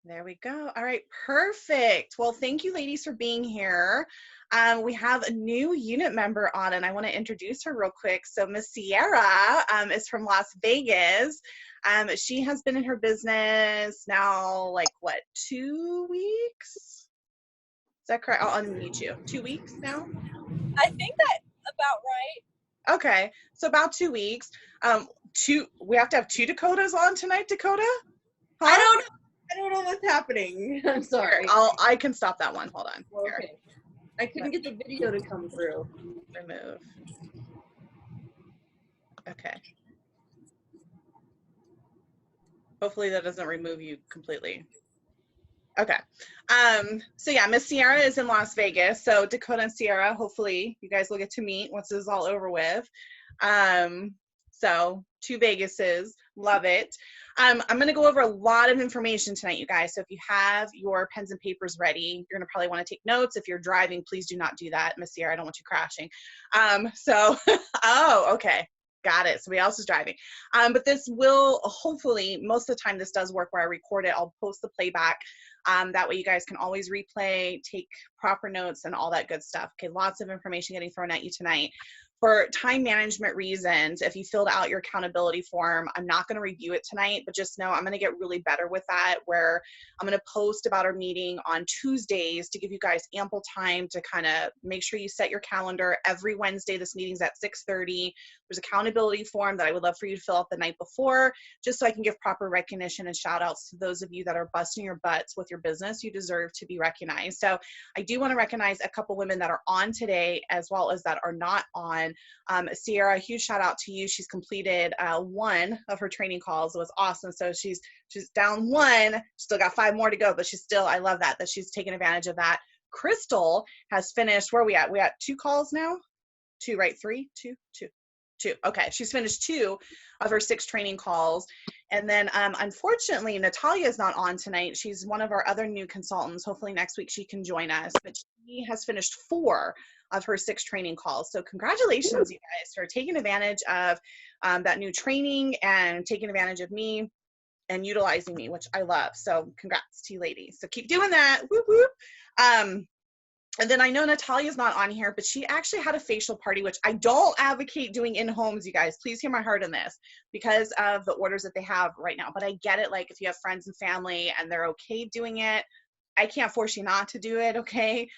There we go. All right, perfect. Well, thank you ladies for being here. We have a new unit member on and I want to introduce her real quick. So Miss Sierra is from Las Vegas. She has been in her business now like what, 2 weeks? Is that correct? I'll unmute you. 2 weeks now? I think that's about right. Okay, so about 2 weeks. We have to have two Dakotas on tonight, Dakota? Huh? I don't know what's happening. I'm sorry. Here, I can stop that one. Hold on. Here. Okay. I couldn't get the video to come through. Remove. Okay. Hopefully that doesn't remove you completely. Okay. So yeah, Miss Sierra is in Las Vegas. So Dakota and Sierra, hopefully you guys will get to meet once this is all over with. So 2 Vegases, love it. I'm going to go over a lot of information tonight, you guys. So if you have your pens and papers ready, you're going to probably want to take notes. If you're driving, please do not do that. Miss Sierra, I don't want you crashing. Oh, okay. Got it. Somebody else is driving. But this will hopefully, most of the time this does work where I record it. I'll post the playback. That way you guys can always replay, take proper notes and all that good stuff. Okay, lots of information getting thrown at you tonight. For time management reasons, if you filled out your accountability form, I'm not going to review it tonight, but just know I'm going to get really better with that, where I'm going to post about our meeting on Tuesdays to give you guys ample time to kind of make sure you set your calendar. Every Wednesday, this meeting's at 6:30. There's accountability form that I would love for you to fill out the night before, just so I can give proper recognition and shout outs to those of you that are busting your butts with your business. You deserve to be recognized. So I do want to recognize a couple women that are on today as well as that are not on. Sierra, a huge shout out to you. She's completed one of her training calls. It was awesome. So she's down one, still got 5 more to go, but she's still, I love that she's taken advantage of that. Crystal has finished, where are we at? We at 2 calls now? 2, right? 3, 2. Okay, she's finished 2 of her 6 training calls. And then unfortunately, Natalia is not on tonight. She's one of our other new consultants. Hopefully next week she can join us, but she has finished 4 of her 6 training calls. So congratulations, you guys, for taking advantage of that new training and taking advantage of me and utilizing me, which I love. So congrats to you ladies. So keep doing that. Whoop, whoop. And then I know Natalia's not on here, but she actually had a facial party, which I don't advocate doing in homes, you guys. Please hear my heart in this because of the orders that they have right now. But I get it, like if you have friends and family and they're okay doing it, I can't force you not to do it, okay?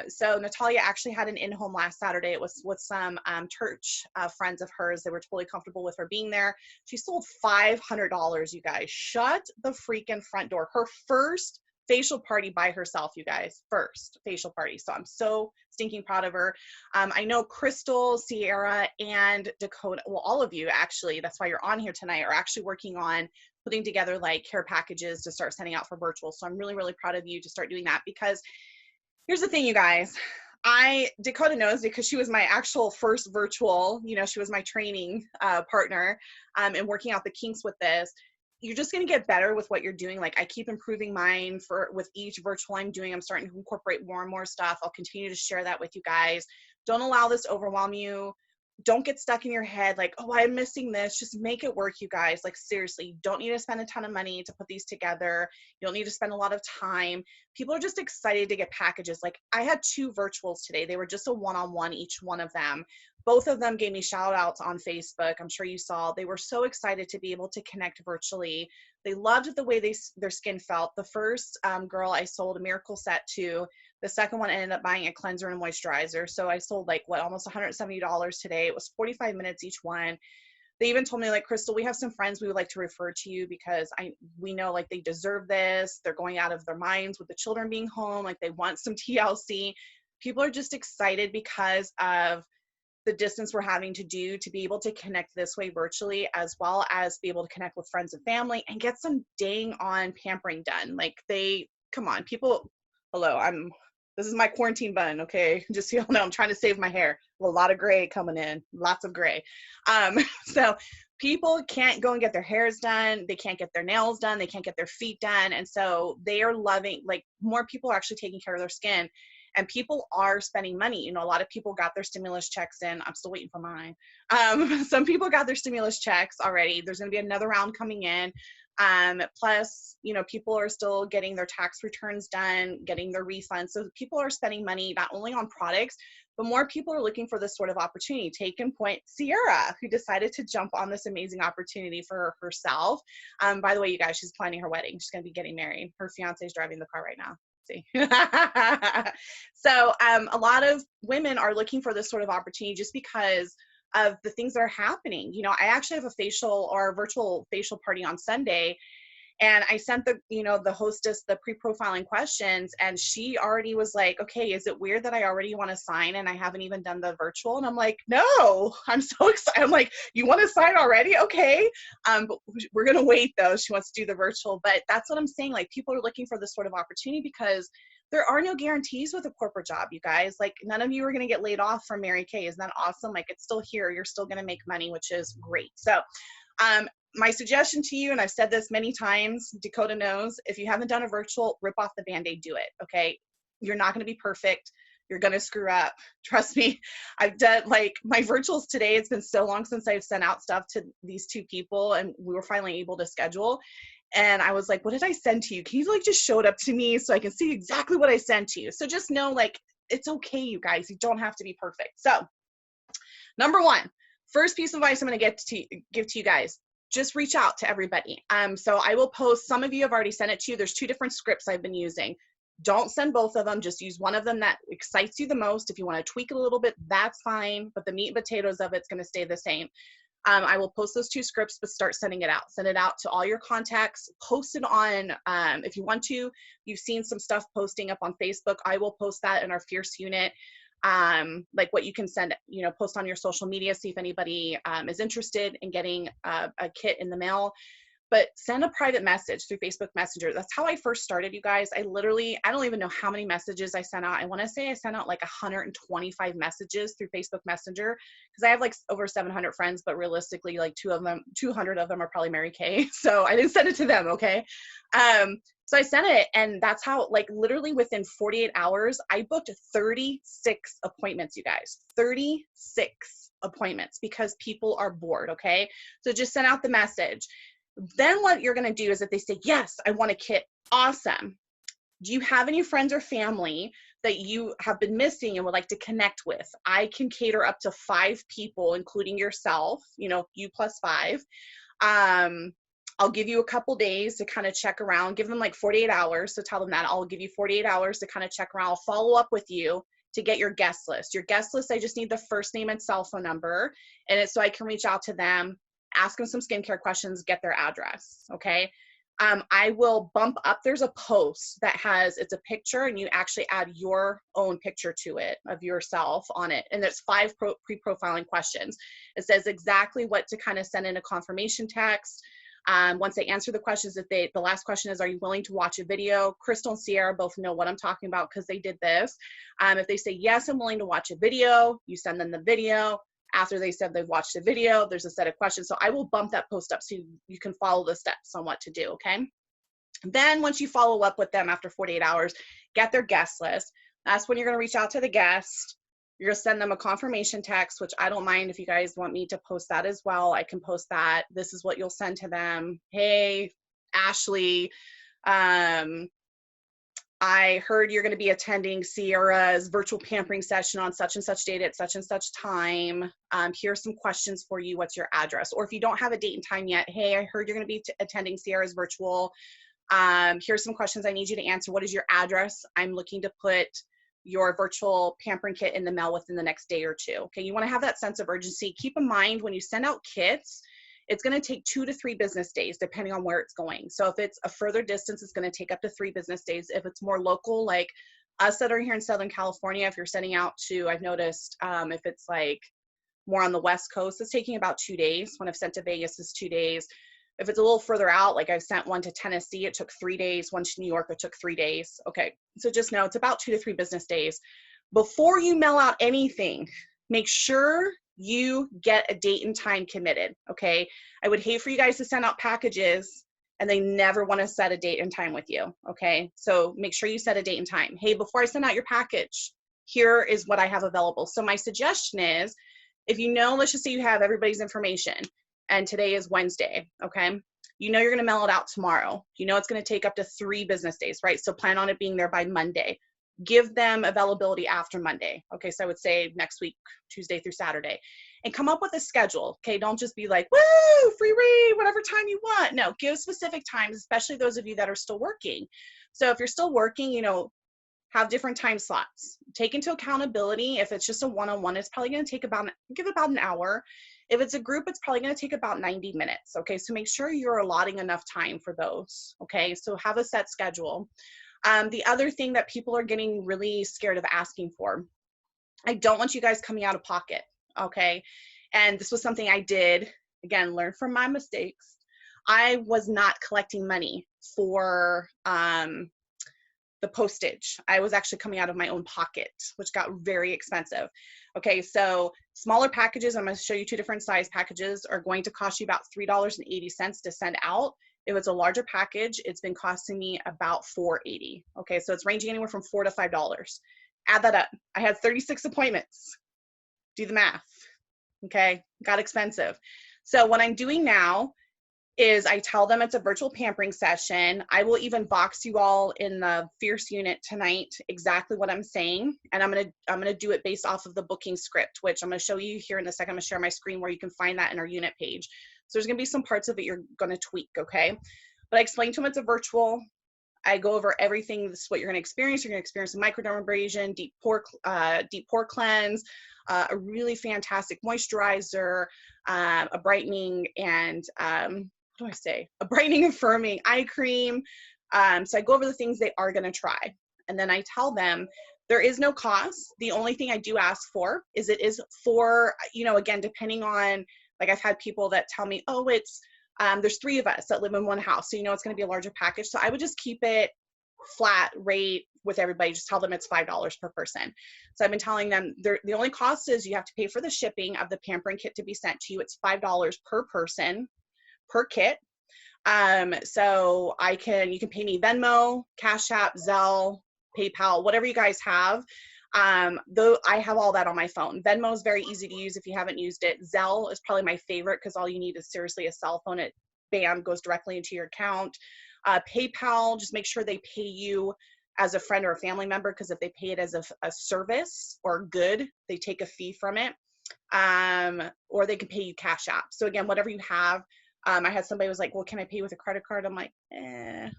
So Natalia actually had an in-home last Saturday. It was with some church friends of hers. They were totally comfortable with her being there. She sold $500, you guys. Shut the freaking front door. Her first facial party by herself, you guys. First facial party. So I'm so stinking proud of her. I know Crystal, Sierra, and Dakota, well, all of you actually, that's why you're on here tonight, are actually working on putting together like care packages to start sending out for virtual. So I'm really, really proud of you to start doing that, because here's the thing, you guys. Dakota knows because she was my actual first virtual, she was my training partner and working out the kinks with this. You're just going to get better with what you're doing. Like I keep improving mine with each virtual I'm doing. I'm starting to incorporate more and more stuff. I'll continue to share that with you guys. Don't allow this to overwhelm you. Don't get stuck in your head like, oh, I'm missing this. Just make it work, you guys. Like seriously, you don't need to spend a ton of money to put these together. You don't need to spend a lot of time. People are just excited to get packages. Like I had 2 virtuals today. They were just a one-on-one, each one of them. Both of them gave me shout outs on Facebook. I'm sure you saw. They were so excited to be able to connect virtually. They loved the way their skin felt. The first girl I sold a miracle set to. The second one ended up buying a cleanser and moisturizer. So I sold like almost $170 today. It was 45 minutes each one. They even told me like, Crystal, we have some friends we would like to refer to you because we know like they deserve this. They're going out of their minds with the children being home. Like they want some TLC. People are just excited because of the distance we're having to do to be able to connect this way virtually, as well as be able to connect with friends and family and get some dang on pampering done. Like come on, people, hello, this is my quarantine bun, okay? Just so y'all know, I'm trying to save my hair. A lot of gray coming in, lots of gray. So people can't go and get their hairs done. They can't get their nails done. They can't get their feet done. And so they are loving, like more people are actually taking care of their skin. And people are spending money. A lot of people got their stimulus checks in. I'm still waiting for mine. Some people got their stimulus checks already. There's going to be another round coming in. Plus, you know, people are still getting their tax returns done, getting their refunds. So people are spending money not only on products, but more people are looking for this sort of opportunity. Take in point Sierra, who decided to jump on this amazing opportunity for herself. By the way, you guys, she's planning her wedding. She's going to be getting married. Her fiance is driving the car right now. See. So a lot of women are looking for this sort of opportunity just because of the things that are happening. You know, I actually have a facial or a virtual facial party on Sunday, and I sent the, you know, the hostess the pre-profiling questions, and she already was like, okay, is it weird that I already want to sign and I haven't even done the virtual? And I'm like, no, I'm so excited. I'm like, you want to sign already? Okay. But we're going to wait though. She wants to do the virtual, but that's what I'm saying. Like, people are looking for this sort of opportunity because there are no guarantees with a corporate job, you guys. Like, none of you are going to get laid off from Mary Kay. Isn't that awesome? Like, it's still here. You're still going to make money, which is great. So, my suggestion to you, and I've said this many times, Dakota knows, if you haven't done a virtual, rip off the Band-Aid, do it, okay? You're not going to be perfect. You're going to screw up. Trust me. I've done, like, my virtuals today. It's been so long since I've sent out stuff to these two people, and we were finally able to schedule. And I was like, what did I send to you? Can you, like, just show it up to me so I can see exactly what I sent to you? So just know, like, it's okay, you guys. You don't have to be perfect. So, number one, first piece of advice I'm going to give to you guys. Just reach out to everybody. So I will post, some of you have already sent it to you. There's 2 different scripts I've been using. Don't send both of them. Just use one of them that excites you the most. If you want to tweak it a little bit, that's fine. But the meat and potatoes of it's going to stay the same. I will post those 2 scripts, but start sending it out. Send it out to all your contacts. Post it on, if you want to. You've seen some stuff posting up on Facebook. I will post that in our Fierce unit. Like what you can send, you know, post on your social media, see if anybody is interested in getting a kit in the mail. But send a private message through Facebook Messenger. That's how I first started, you guys. I don't even know how many messages I sent out. I want to say I sent out like 125 messages through Facebook Messenger, because I have like over 700 friends, but realistically, like 200 of them are probably Mary Kay. So I didn't send it to them, okay? So I sent it, and that's how, like, literally within 48 hours, I booked 36 appointments, you guys. 36 appointments, because people are bored, okay? So just send out the message. Then what you're going to do is, if they say, yes, I want a kit, awesome. Do you have any friends or family that you have been missing and would like to connect with? I can cater up to 5 people, including yourself, you know, you plus 5. I'll give you a couple days to kind of check around, give them like 48 hours. So tell them that I'll give you 48 hours to kind of check around. I'll follow up with you to get your guest list. Your guest list, I just need the first name and cell phone number, and it's so I can reach out to them, ask them some skincare questions, get their address, okay? I will bump up, there's a post that has, it's a picture, and you actually add your own picture to it of yourself on it. And there's 5 pre-profiling questions. It says exactly what to kind of send in a confirmation text. Once they answer the questions, the last question is, are you willing to watch a video? Crystal and Sierra both know what I'm talking about because they did this. If they say, yes, I'm willing to watch a video, you send them the video. After they said they've watched a video, there's a set of questions. So I will bump that post up so you can follow the steps on what to do, okay? Then once you follow up with them after 48 hours, get their guest list. That's when you're gonna reach out to the guest. You're gonna send them a confirmation text, which I don't mind if you guys want me to post that as well. I can post that. This is what you'll send to them. Hey, Ashley, I heard you're going to be attending Sierra's virtual pampering session on such and such date at such and such time. Here's some questions for you. What's your address? Or if you don't have a date and time yet, hey, I heard you're going to be attending Sierra's virtual. Here's some questions I need you to answer. What is your address? I'm looking to put your virtual pampering kit in the mail within the next day or 2. Okay, you want to have that sense of urgency. Keep in mind, when you send out kits, it's going to take 2 to 3 business days, depending on where it's going. So if it's a further distance, it's going to take up to 3 business days. If it's more local, like us that are here in Southern California, if you're sending out to, I've noticed, if it's like more on the West Coast, it's taking about 2 days. When I've sent to Vegas, it's 2 days. If it's a little further out, like I've sent one to Tennessee, it took 3 days. One to New York, it took 3 days. Okay, so just know it's about 2 to 3 business days. Before you mail out anything, make sure you get a date and time committed, okay? I would hate for you guys to send out packages and they never want to set a date and time with you, okay? So make sure you set a date and time. Hey, before I send out your package, here is what I have available. So my suggestion is, if you know, let's just say you have everybody's information and today is Wednesday, okay? You know you're going to mail it out tomorrow. You know it's going to take up to 3 business days, right? So plan on it being there by Monday. Give them availability after Monday. Okay, so I would say next week, Tuesday through Saturday. And come up with a schedule, okay? Don't just be like, woo, free read, whatever time you want. No, give specific times, especially those of you that are still working. So if you're still working, you know, have different time slots. Take into accountability. If it's just a one-on-one, it's probably going to take about an hour. If it's a group, it's probably going to take about 90 minutes. Okay, so make sure you're allotting enough time for those. Okay, so have a set schedule. The other thing that people are getting really scared of asking for, I don't want you guys coming out of pocket. Okay, and this was something I did, again, learn from my mistakes. I was not collecting money for the postage. I was actually coming out of my own pocket, which got very expensive. Okay, so smaller packages, I'm going to show you 2 different size packages, are going to cost you about $3.80 to send out. If it's a larger package, it's been costing me about $4.80. Okay, so it's ranging anywhere from $4 to $5. Add that up. I had 36 appointments. Do the math. Okay, got expensive. So what I'm doing now is I tell them it's a virtual pampering session. I will even box you all in the Fierce unit tonight exactly what I'm saying, and I'm gonna do it based off of the booking script, which I'm gonna show you here in a second. I'm gonna share my screen where you can find that in our unit page. So there's gonna be some parts of it you're gonna tweak, okay? But I explain to them it's a virtual. I go over everything. This is what you're gonna experience. You're gonna experience a microdermabrasion, deep pore cleanse, a really fantastic moisturizer, a brightening and what do I say? A brightening and firming eye cream. So I go over the things they are going to try. And then I tell them there is no cost. The only thing I do ask for is it is for, you know, again, depending on, like I've had people that tell me, oh, it's, there's 3 of us that live in one house. So, you know, it's going to be a larger package. So I would just keep it flat rate with everybody. Just tell them it's $5 per person. So I've been telling them the only cost is you have to pay for the shipping of the pampering kit to be sent to you. It's $5 per person per kit. So you can pay me Venmo, Cash App, Zelle, PayPal, whatever you guys have. Though I have all that on my phone. Venmo is very easy to use if you haven't used it. Zelle is probably my favorite because all you need is seriously a cell phone. It bam goes directly into your account. PayPal, just make sure they pay you as a friend or a family member, because if they pay it as a service or good, they take a fee from it. Or they can pay you Cash App. So again, whatever you have. I had somebody was like, well, can I pay with a credit card? I'm like,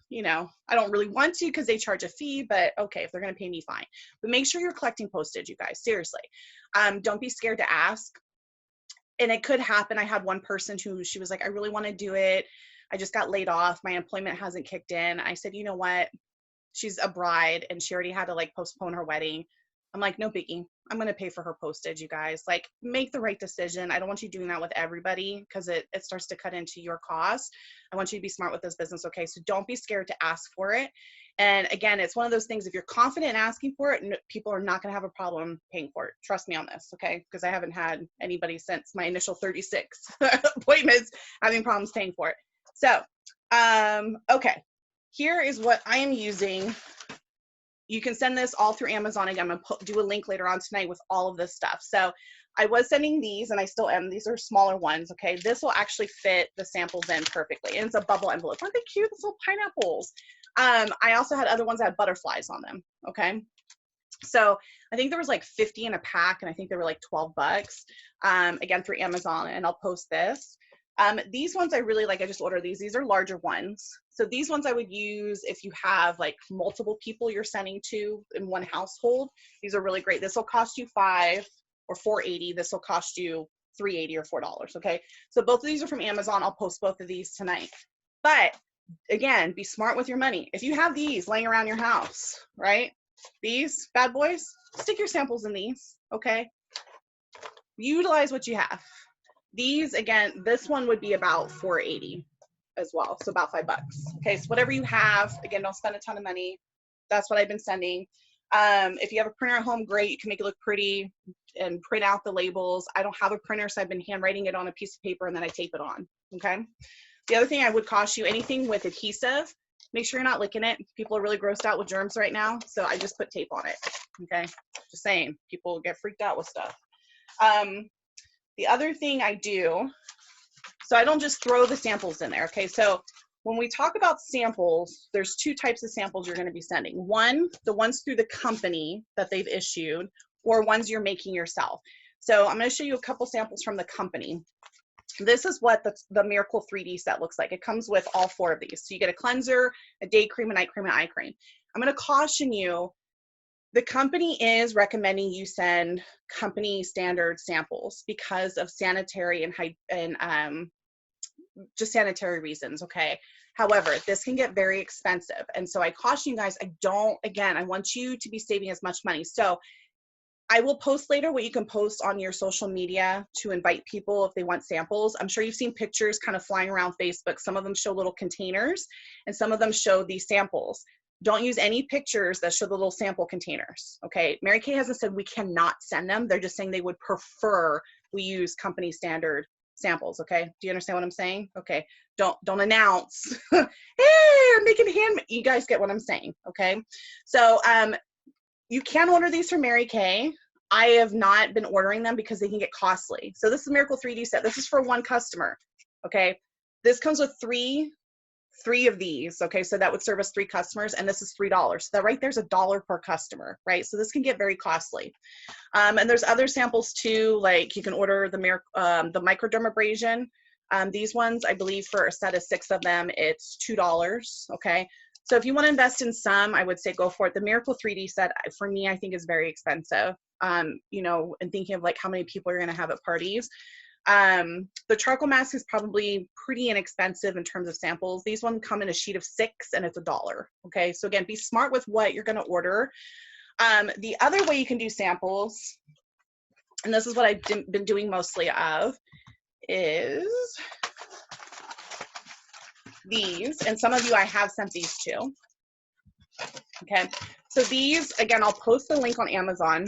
you know, I don't really want to because they charge a fee, but okay, if they're going to pay me, fine. But make sure you're collecting postage, you guys, seriously. Don't be scared to ask. And it could happen. I had one person who, she was like, I really want to do it. I just got laid off. My employment hasn't kicked in. I said, you know what? She's a bride and she already had to like postpone her wedding. I'm like, no biggie. I'm going to pay for her postage, you guys. Like, make the right decision. I don't want you doing that with everybody because it starts to cut into your cost. I want you to be smart with this business, okay? So don't be scared to ask for it. And again, it's one of those things, if you're confident in asking for it, people are not going to have a problem paying for it. Trust me on this, okay? Because I haven't had anybody since my initial 36 appointments having problems paying for it. So, okay. Here is what I am using. You can send this all through Amazon. Again, I'm going to do a link later on tonight with all of this stuff. So I was sending these and I still am. These are smaller ones, okay? This will actually fit the samples in perfectly. And it's a bubble envelope. Aren't they cute? These little pineapples. I also had other ones that had butterflies on them, okay? So I think there was like 50 in a pack and I think they were like 12 bucks, again, through Amazon, and I'll post this. These ones I really like. I just ordered these. These are larger ones. So these ones I would use if you have like multiple people you're sending to in one household. These are really great. This will cost you $5 or $4.80. This will cost you $3.80 or $4. Okay. So both of these are from Amazon. I'll post both of these tonight. But again, be smart with your money. If you have these laying around your house, right? These bad boys, stick your samples in these. Okay. Utilize what you have. These, again, this one would be about $4.80 as well, so about $5. Okay, so whatever you have, again, don't spend a ton of money. That's what I've been sending. If you have a printer at home, great. You can make it look pretty and print out the labels. I don't have a printer, so I've been handwriting it on a piece of paper and then I tape it on, okay? The other thing I would caution you, anything with adhesive, make sure you're not licking it. People are really grossed out with germs right now, so I just put tape on it, okay? Just saying, people get freaked out with stuff. The other thing I do, So I don't just throw the samples in there, okay? So when we talk about samples, there's two types of samples you're gonna be sending. One, the ones through the company that they've issued, or ones you're making yourself. So I'm gonna show you a couple samples from the company. This is what the Miracle 3D set looks like. It comes with all 4 of these. So you get a cleanser, a day cream, a night cream, and eye cream. I'm gonna caution you, the company is recommending you send company standard samples because of sanitary and just sanitary reasons, okay? However, this can get very expensive. And so I caution you guys, I want you to be saving as much money. So I will post later what you can post on your social media to invite people if they want samples. I'm sure you've seen pictures kind of flying around Facebook. Some of them show little containers and some of them show these samples. Don't use any pictures that show the little sample containers, okay? Mary Kay hasn't said we cannot send them. They're just saying they would prefer we use company standard samples, okay? Do you understand what I'm saying? Okay, don't announce, hey, I'm making you guys get what I'm saying, okay? So you can order these from Mary Kay. I have not been ordering them because they can get costly. So this is Miracle 3D set. This is for 1 customer, okay? This comes with three of these, okay? So that would serve us 3 customers, and this is $3. So that right there's $1 per customer, right? So this can get very costly. And there's other samples too, like you can order the microdermabrasion. These ones, I believe for a set of 6 of them, it's $2, okay? So if you want to invest in some, I would say go for it. The Miracle 3D set, for me, I think is very expensive, you know, and thinking of like how many people you're going to have at parties. The charcoal mask is probably pretty inexpensive in terms of samples. These ones come in a sheet of 6 and it's $1, okay? So again, be smart with what you're going to order. The other way you can do samples, and this is what I've been doing mostly of, is these, and some of you I have sent these to, okay? So these, again, I'll post the link on Amazon.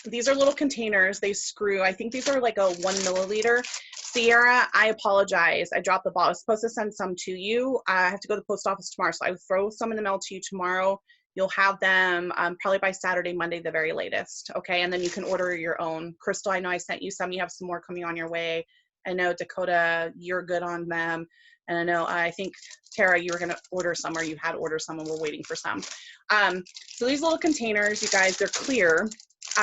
These are little containers, they screw, I think these are like a 1 milliliter. Sierra, I apologize, I dropped the ball. I was supposed to send some to you. I have to go to the post office tomorrow, so I will throw some in the mail to you tomorrow. You'll have them probably by Saturday, Monday, the very latest, okay? And then you can order your own. Crystal, I know I sent you some, you have some more coming on your way. I know Dakota, you're good on them. And I know, I think Tara, you were gonna order some, or you had ordered some and we're waiting for some. So these little containers, you guys, they're clear.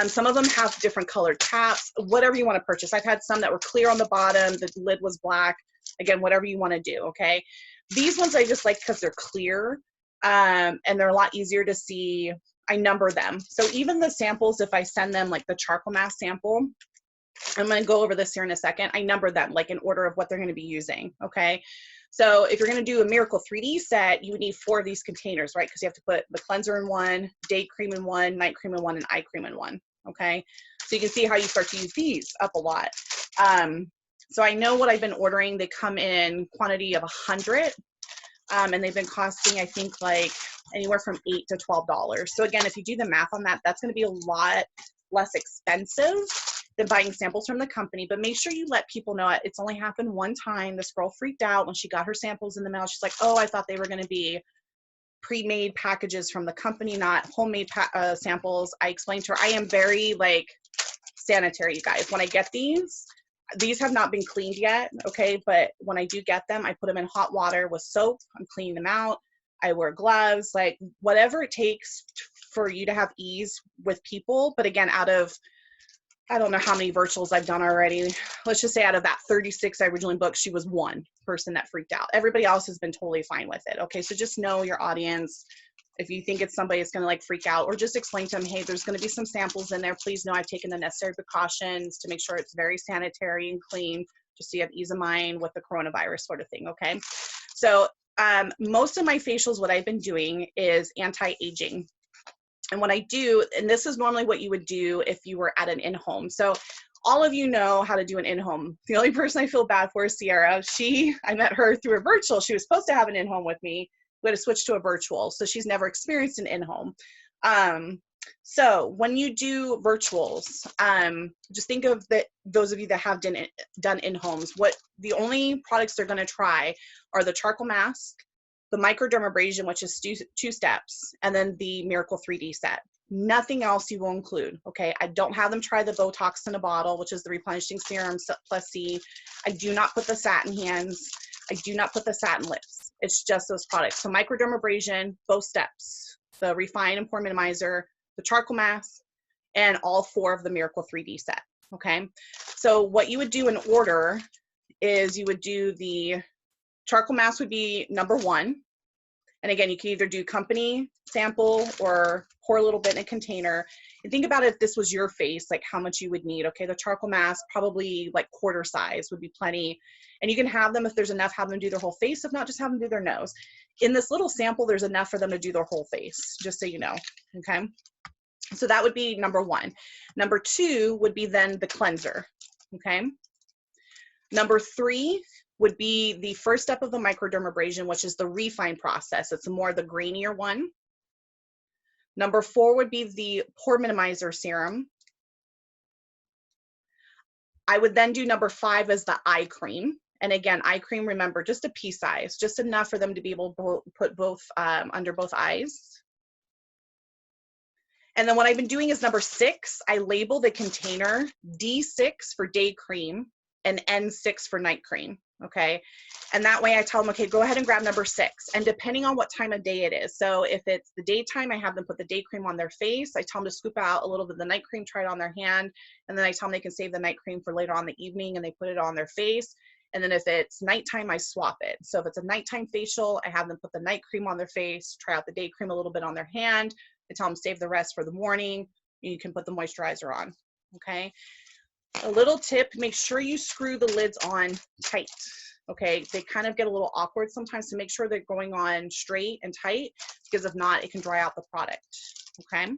Some of them have different colored caps, whatever you wanna purchase. I've had some that were clear on the bottom, the lid was black. Again, whatever you wanna do, okay? These ones I just like because they're clear and they're a lot easier to see. I number them. So even the samples, if I send them like the charcoal mask sample, I'm going to go over this here in a second. I number them like in order of what they're going to be using, okay? So if you're going to do a Miracle 3D set, you would need 4 of these containers, right? Because you have to put the cleanser in 1, day cream in 1, night cream in 1, and eye cream in 1, okay? So you can see how you start to use these up a lot. So I know what I've been ordering. They come in quantity of 100, and they've been costing, I think, like anywhere from $8 to $12. So again, if you do the math on that, that's going to be a lot less expensive than buying samples from the company. But make sure you let people know it's only happened 1 time. This girl freaked out when she got her samples in the mail. She's like, oh, I thought they were going to be pre-made packages from the company, not homemade samples. I explained to her, I am very like sanitary, you guys. When I get these have not been cleaned yet, okay? But when I do get them, I put them in hot water with soap. I'm cleaning them out. I wear gloves, like whatever it takes for you to have ease with people. But again, out of, I don't know how many virtuals I've done already. Let's just say out of that 36 I originally booked, she was 1 person that freaked out. Everybody else has been totally fine with it. Okay, so just know your audience. If you think it's somebody that's gonna like freak out, or just explain to them, hey, there's gonna be some samples in there. Please know I've taken the necessary precautions to make sure it's very sanitary and clean, just so you have ease of mind with the coronavirus sort of thing, okay? So most of my facials, what I've been doing is anti-aging. And what I do, and this is normally what you would do if you were at an in-home. So all of you know how to do an in-home. The only person I feel bad for is Sierra. I met her through a virtual. She was supposed to have an in-home with me. We had to switch to a virtual. So she's never experienced an in-home. So when you do virtuals, just think of those of you that have done in-homes, the only products they're gonna try are the charcoal mask, the microdermabrasion, which is 2 steps, and then the Miracle 3D set. Nothing else you will include, okay? I don't have them try the Botox in a bottle, which is the replenishing serum plus C. I do not put the satin hands. I do not put the satin lips. It's just those products. So microdermabrasion, both steps, the Refine and Pore Minimizer, the charcoal mask, and all 4 of the Miracle 3D set, okay? So what you would do in order is you would do the charcoal mask would be number 1. And again, you can either do company sample or pour a little bit in a container. And think about it, if this was your face, like how much you would need. Okay, the charcoal mask, probably like quarter size would be plenty. And you can have them, if there's enough, have them do their whole face. If not, just have them do their nose. In this little sample, there's enough for them to do their whole face, just so you know, okay? So that would be number 1. Number 2 would be then the cleanser, okay? Number 3 would be the first step of the microdermabrasion, which is the Refine process. It's more the grainier one. Number 4 would be the Pore Minimizer serum. I would then do number 5 as the eye cream. And again, eye cream, remember, just a pea size, just enough for them to be able to put both under both eyes. And then what I've been doing is number 6, I label the container D6 for day cream and N6 for night cream. Okay, and that way I tell them, okay, go ahead and grab number 6. And depending on what time of day it is, so if it's the daytime, I have them put the day cream on their face. I tell them to scoop out a little bit of the night cream, try it on their hand, and then I tell them they can save the night cream for later on in the evening, and they put it on their face. And then if it's nighttime, I swap it. So if it's a nighttime facial, I have them put the night cream on their face, try out the day cream a little bit on their hand. I tell them save the rest for the morning. You can put the moisturizer on, okay? A little tip, make sure you screw the lids on tight, okay? They kind of get a little awkward sometimes, to make sure they're going on straight and tight, because if not, it can dry out the product, okay?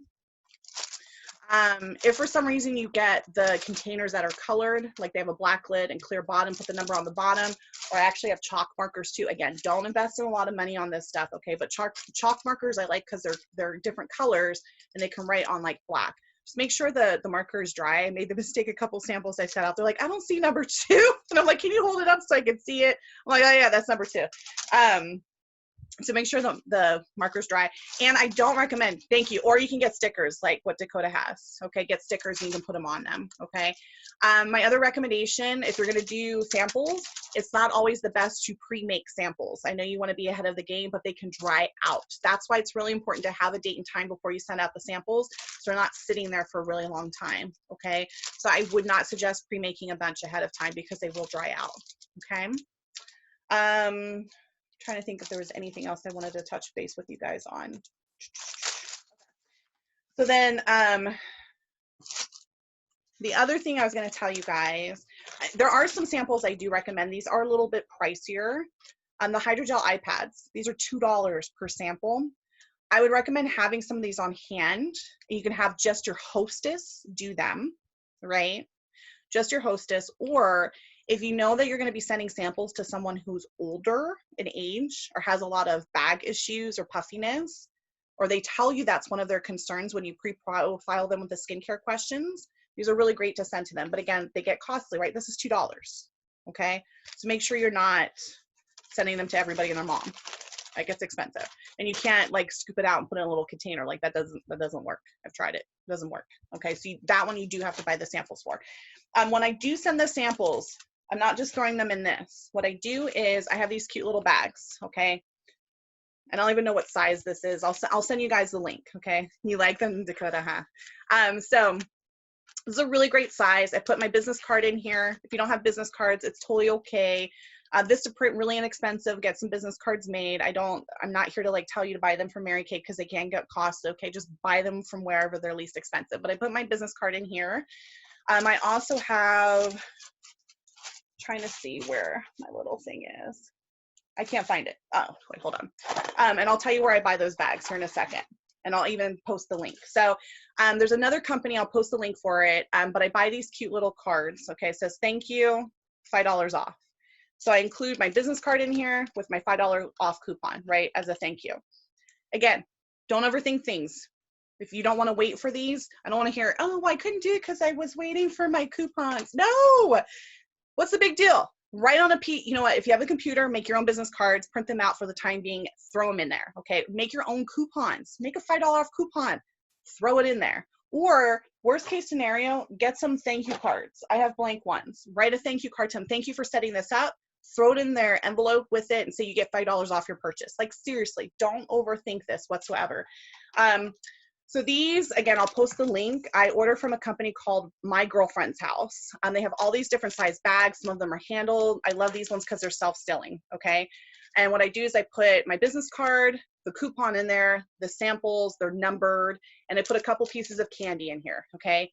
If for some reason you get the containers that are colored, like they have a black lid and clear bottom, put the number on the bottom, or I actually have chalk markers too. Again, don't invest in a lot of money on this stuff, okay? But chalk markers I like because they're different colors and they can write on like black. Just make sure the marker is dry. I made the mistake a couple samples I set out. They're like, I don't see number 2. And I'm like, can you hold it up so I can see it? I'm like, oh yeah, that's number 2. So make sure the marker's dry. And I don't recommend, thank you, or you can get stickers like what Dakota has. Okay, get stickers and you can put them on them, okay? My other recommendation, if you're gonna do samples, it's not always the best to pre-make samples. I know you wanna be ahead of the game, but they can dry out. That's why it's really important to have a date and time before you send out the samples, so they're not sitting there for a really long time, okay? So I would not suggest pre-making a bunch ahead of time because they will dry out, okay? Trying to think if there was anything else I wanted to touch base with you guys on. So then the other thing I was going to tell you guys, there are some samples I do recommend. These are a little bit pricier. The hydrogel eye pads, these are $2 per sample. I would recommend having some of these on hand. You can have just your hostess do them, right? Just your hostess, or if you know that you're going to be sending samples to someone who's older in age or has a lot of bag issues or puffiness, or they tell you that's one of their concerns when you pre-profile them with the skincare questions, these are really great to send to them. But again, they get costly, right? This is $2, okay? So make sure you're not sending them to everybody and their mom. Like, it's expensive. And you can't like scoop it out and put it in a little container. Like that doesn't work. I've tried it. It doesn't work. Okay, so that one you do have to buy the samples for. When I do send the samples, I'm not just throwing them in this. What I do is I have these cute little bags, okay? And I don't even know what size this is. I'll send you guys the link, okay? You like them, Dakota, huh? So this is a really great size. I put my business card in here. If you don't have business cards, it's totally okay. This to print really inexpensive. Get some business cards made. I'm not here to like tell you to buy them from Mary Kay because they can get costly, okay? Just buy them from wherever they're least expensive. But I put my business card in here. I also have, trying to see where my little thing is. I can't find it. Oh, wait, hold on. And I'll tell you where I buy those bags here in a second. And I'll even post the link. So there's another company, I'll post the link for it, but I buy these cute little cards. Okay, it says, thank you, $5 off. So I include my business card in here with my $5 off coupon, right, as a thank you. Again, don't overthink things. If you don't want to wait for these, I don't want to hear, oh, I couldn't do it because I was waiting for my coupons. No, what's the big deal? Write on a piece, you know what, if you have a computer, make your own business cards, print them out for the time being, throw them in there, okay? Make your own coupons. Make a $5 off coupon. throw it in there. Or worst case scenario, get some thank you cards. I have blank ones. Write a thank you card to them. Thank you for setting this up. Throw it in their envelope with it and say you get $5 off your purchase. Like seriously, don't overthink this whatsoever. So these, again, I'll post the link. I order from a company called My Girlfriend's House. They have all these different size bags. Some of them are handled. I love these ones because they're self-stilling, okay? And what I do is I put my business card, the coupon in there, the samples, they're numbered, and I put a couple pieces of candy in here, okay?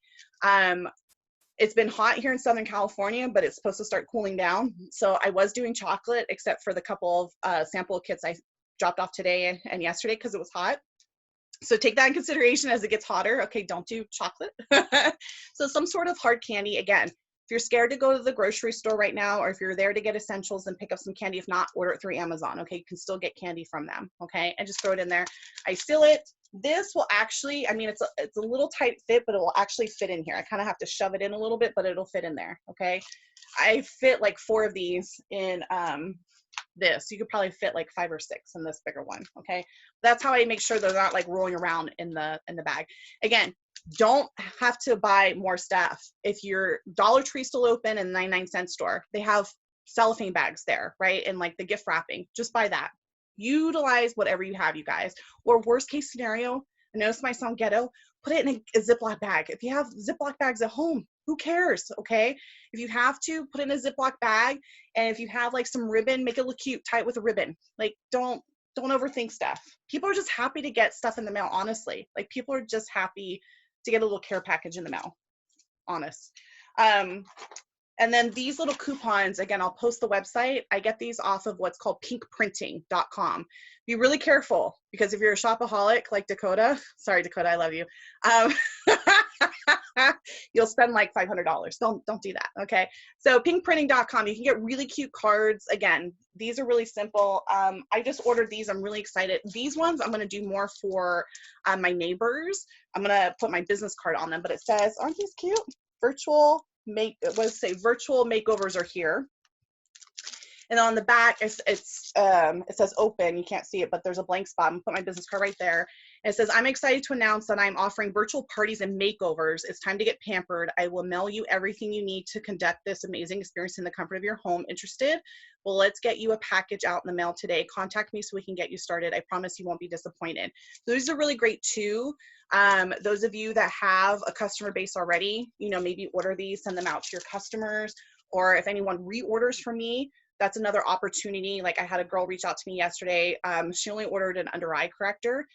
It's been hot here in Southern California, but it's supposed to start cooling down. So I was doing chocolate, except for the couple of sample kits I dropped off today and yesterday because it was hot. So take that in consideration as it gets hotter. Okay, don't do chocolate. So some sort of hard candy. Again, if you're scared to go to the grocery store right now, or if you're there to get essentials and pick up some candy, if not, order it through Amazon. Okay, you can still get candy from them. Okay, and just throw it in there. I seal it. This will actually, I mean, it's a little tight fit, but it will actually fit in here. I kind of have to shove it in a little bit, but it'll fit in there. Okay, I fit like 4 of these in this. You could probably fit like 5 or 6 in this bigger one. Okay, that's how I make sure they're not like rolling around in the bag. Again, don't have to buy more stuff. If your Dollar Tree still open and 99-cent store, they have cellophane bags there, right? And like the gift wrapping, just buy that. Utilize whatever you have, you guys. Or worst case scenario, I know this might sound ghetto, put it in a Ziploc bag. If you have Ziploc bags at home, who cares, okay? If you have to, put it in a Ziploc bag, and if you have like some ribbon, make it look cute, tie it with a ribbon. Like, don't overthink stuff. People are just happy to get stuff in the mail, honestly. Like, people are just happy to get a little care package in the mail, honest. And then these little coupons, again, I'll post the website. I get these off of what's called pinkprinting.com. Be really careful, because if you're a shopaholic like Dakota, sorry, Dakota, I love you. You'll spend like $500. Don't do that, okay? So pinkprinting.com, you can get really cute cards. Again, these are really simple. I just ordered these. I'm really excited. These ones I'm gonna do more for my neighbors. I'm gonna put my business card on them, but it says, aren't these cute? Virtual makeovers are here. And on the back, it says open. You can't see it, but there's a blank spot. I'm gonna put my business card right there. And it says, I'm excited to announce that I'm offering virtual parties and makeovers. It's time to get pampered. I will mail you everything you need to conduct this amazing experience in the comfort of your home. Interested? Well, let's get you a package out in the mail today. Contact me so we can get you started. I promise you won't be disappointed. So these are really great too. Those of you that have a customer base already, you know, maybe order these, send them out to your customers, or if anyone reorders from me, that's another opportunity. Like I had a girl reach out to me yesterday. She only ordered an under eye corrector,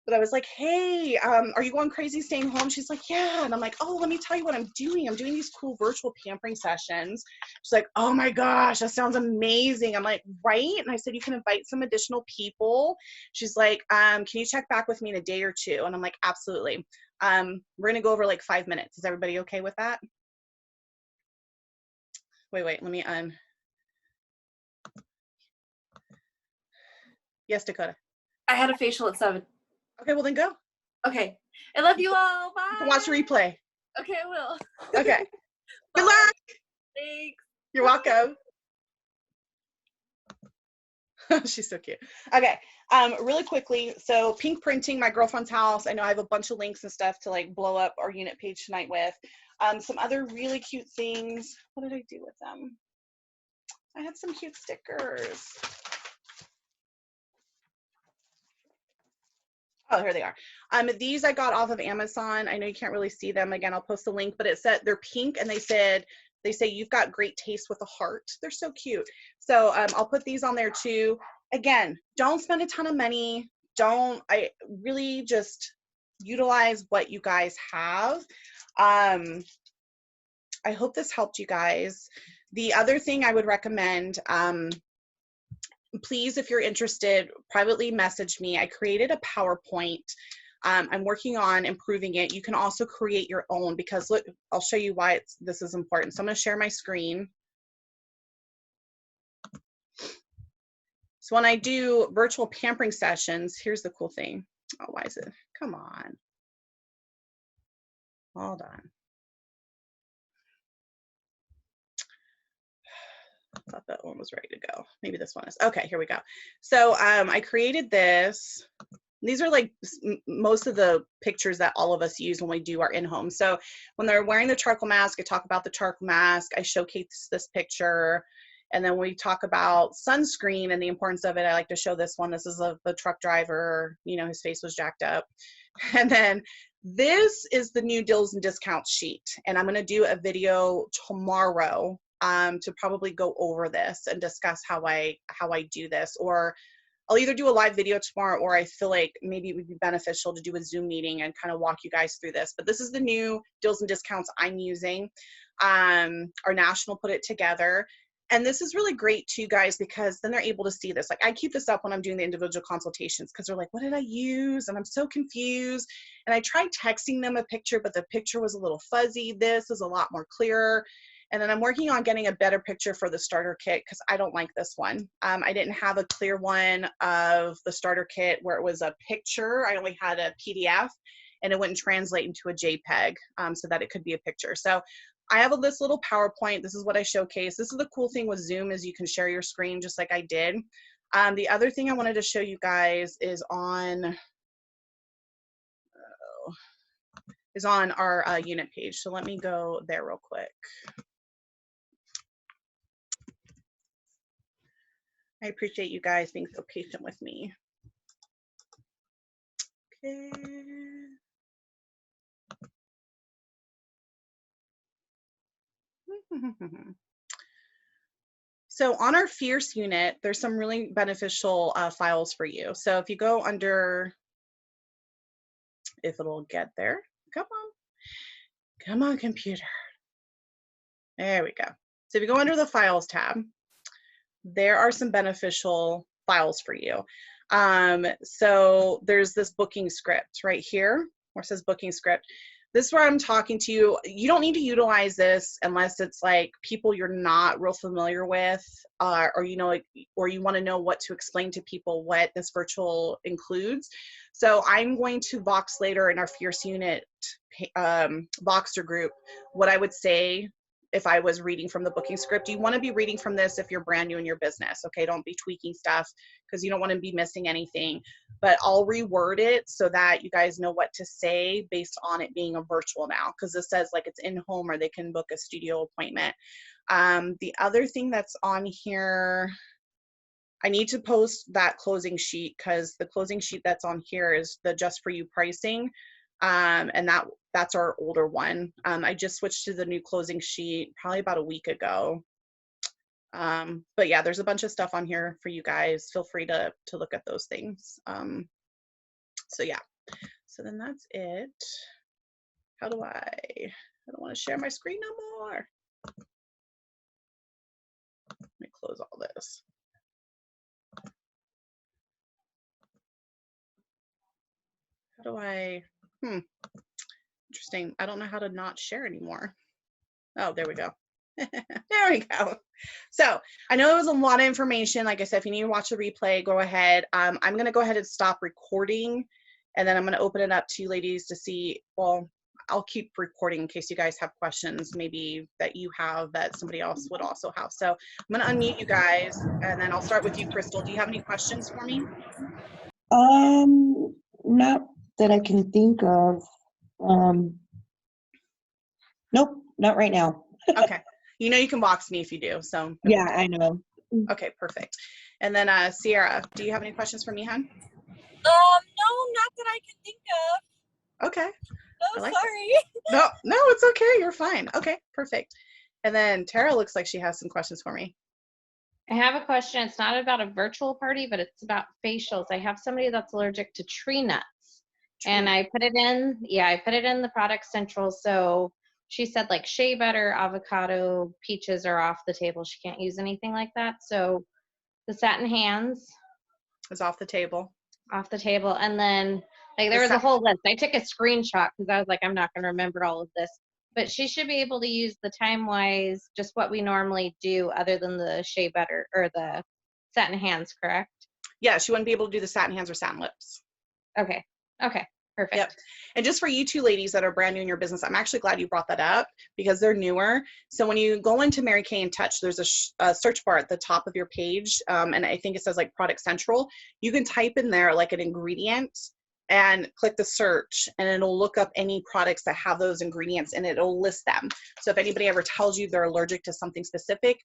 but I was like, hey, are you going crazy staying home? She's like, yeah. And I'm like, oh, let me tell you what I'm doing. I'm doing these cool virtual pampering sessions. She's like, oh my gosh, that sounds amazing. I'm like, right? And I said, you can invite some additional people. She's like, can you check back with me in a day or two? And I'm like, absolutely. We're gonna go over like 5 minutes. Is everybody okay with that? Wait, let me Yes, Dakota. I had a facial at 7. Okay, well then go. Okay. I love you all. Bye. You can watch the replay. Okay, I will. Okay. Good luck. Thanks. You're welcome. She's so cute. Okay. Really quickly. So Pink Printing, My Girlfriend's House. I know I have a bunch of links and stuff to like blow up our unit page tonight with. Some other really cute things. What did I do with them? I had some cute stickers. Oh, here they are. These I got off of Amazon. I know you can't really see them. Again, I'll post the link, but it said they're pink, and they say you've got great taste with a heart. They're so cute. So I'll put these on there too. Again, don't spend a ton of money. I really just utilize what you guys have. I hope this helped you guys. The other thing I would recommend, please, if you're interested, privately message me. I created a PowerPoint. I'm working on improving it. You can also create your own, because look, I'll show you why this is important. So I'm going to share my screen. So when I do virtual pampering sessions, here's the cool thing. Oh, why is it? Come on. Hold on. I thought that one was ready to go. Maybe this one is. Okay, here we go. So I created this. These are like most of the pictures that all of us use when we do our in-home. So when they're wearing the charcoal mask, I talk about the charcoal mask, I showcase this picture. And then we talk about sunscreen and the importance of it. I like to show this one. This is of the truck driver, you know, his face was jacked up. And then this is the new deals and discounts sheet. And I'm going to do a video tomorrow to probably go over this and discuss how I do this. Or I'll either do a live video tomorrow, or I feel like maybe it would be beneficial to do a Zoom meeting and kind of walk you guys through this. But this is the new deals and discounts I'm using. Our national put it together. And this is really great too, guys, because then they're able to see this. Like I keep this up when I'm doing the individual consultations because they're like, what did I use? And I'm so confused. And I tried texting them a picture, but the picture was a little fuzzy. This is a lot more clearer. And then I'm working on getting a better picture for the starter kit because I don't like this one. I didn't have a clear one of the starter kit where it was a picture. I only had a PDF and it wouldn't translate into a JPEG so that it could be a picture. So I have this little PowerPoint. This is what I showcase. This is the cool thing with Zoom is you can share your screen just like I did. The other thing I wanted to show you guys is on our unit page. So let me go there real quick. I appreciate you guys being so patient with me. Okay. So on our Fierce unit, there's some really beneficial files for you. So if you go under, if it'll get there, come on computer. There we go. So if you go under the files tab, there are some beneficial files for you. So there's this booking script right here where it says booking script. This is where I'm talking to you. You don't need to utilize this unless it's like people you're not real familiar with, or you know, or you want to know what to explain to people what this virtual includes. So I'm going to Vox later in our Fierce unit Voxer group what I would say if I was reading from the booking script. You want to be reading from this if you're brand new in your business, okay? Don't be tweaking stuff because you don't want to be missing anything. But I'll reword it so that you guys know what to say based on it being a virtual now, because this says like it's in home or they can book a studio appointment. The other thing that's on here, I need to post that closing sheet because the closing sheet that's on here is the just for you pricing. And that's our older one. I just switched to the new closing sheet probably about a week ago. But yeah, there's a bunch of stuff on here for you guys. Feel free to look at those things. So yeah, so then that's it. I don't want to share my screen no more. Let me close all this. How do I, interesting. I don't know how to not share anymore. Oh, there we go. There we go. So I know it was a lot of information. Like I said, if you need to watch the replay, go ahead. I'm going to go ahead and stop recording, and then I'm going to open it up to you ladies to see. Well, I'll keep recording in case you guys have questions maybe that you have that somebody else would also have. So I'm going to unmute you guys, and then I'll start with you, Crystal. Do you have any questions for me? Not that I can think of. Nope, not right now. Okay. You know you can box me if you do. So yeah, I know. Okay, perfect. And then Sierra, do you have any questions for me, hon? No, not that I can think of. Okay. Oh, like sorry. No, it's okay. You're fine. Okay, perfect. And then Tara looks like she has some questions for me. I have a question. It's not about a virtual party, but it's about facials. I have somebody that's allergic to tree nuts. And I put it in, I put it in the Product Central. So she said like shea butter, avocado, peaches are off the table. She can't use anything like that. So the Satin Hands is off the table. Off the table. And then like there was a whole list. I took a screenshot because I was like, I'm not going to remember all of this. But she should be able to use the Time Wise, just what we normally do other than the shea butter or the Satin Hands, correct? Yeah, she wouldn't be able to do the Satin Hands or Satin Lips. Okay. Okay. Perfect. Yep. And just for you two ladies that are brand new in your business, I'm actually glad you brought that up because they're newer. So when you go into Mary Kay and Touch, there's a search bar at the top of your page. And I think it says like Product Central. You can type in there like an ingredient and click the search, and it'll look up any products that have those ingredients and it'll list them. So if anybody ever tells you they're allergic to something specific,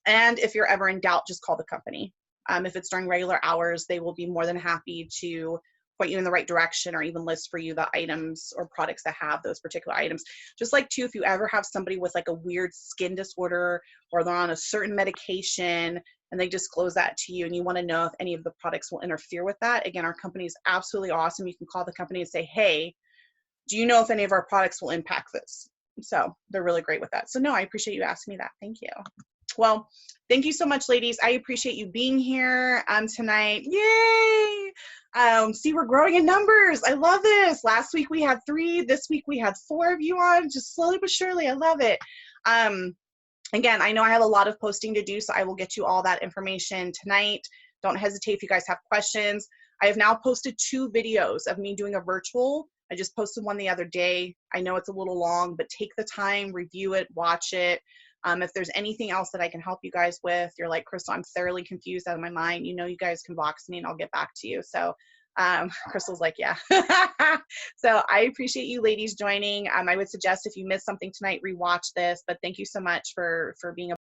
and if you're ever in doubt, just call the company. If it's during regular hours, they will be more than happy to point you in the right direction or even list for you the items or products that have those particular items. Just like too, if you ever have somebody with like a weird skin disorder or they're on a certain medication and they disclose that to you and you want to know if any of the products will interfere with that, again, our company is absolutely awesome. You can call the company and say, hey, do you know if any of our products will impact this? So they're really great with that. So no, I appreciate you asking me that. Thank you. Well, thank you so much, ladies. I appreciate you being here tonight. Yay! See, we're growing in numbers. I love this. Last week we had 3. This week we had 4 of you on, just slowly but surely. I love it. Again, I know I have a lot of posting to do, so I will get you all that information tonight. Don't hesitate if you guys have questions. I have now posted 2 videos of me doing a virtual. I just posted one the other day. I know it's a little long, but take the time, review it, watch it. If there's anything else that I can help you guys with, you're like, Crystal, I'm thoroughly confused out of my mind. You know, you guys can box me and I'll get back to you. So Crystal's like, yeah. So I appreciate you ladies joining. I would suggest if you missed something tonight, rewatch this, but thank you so much for being a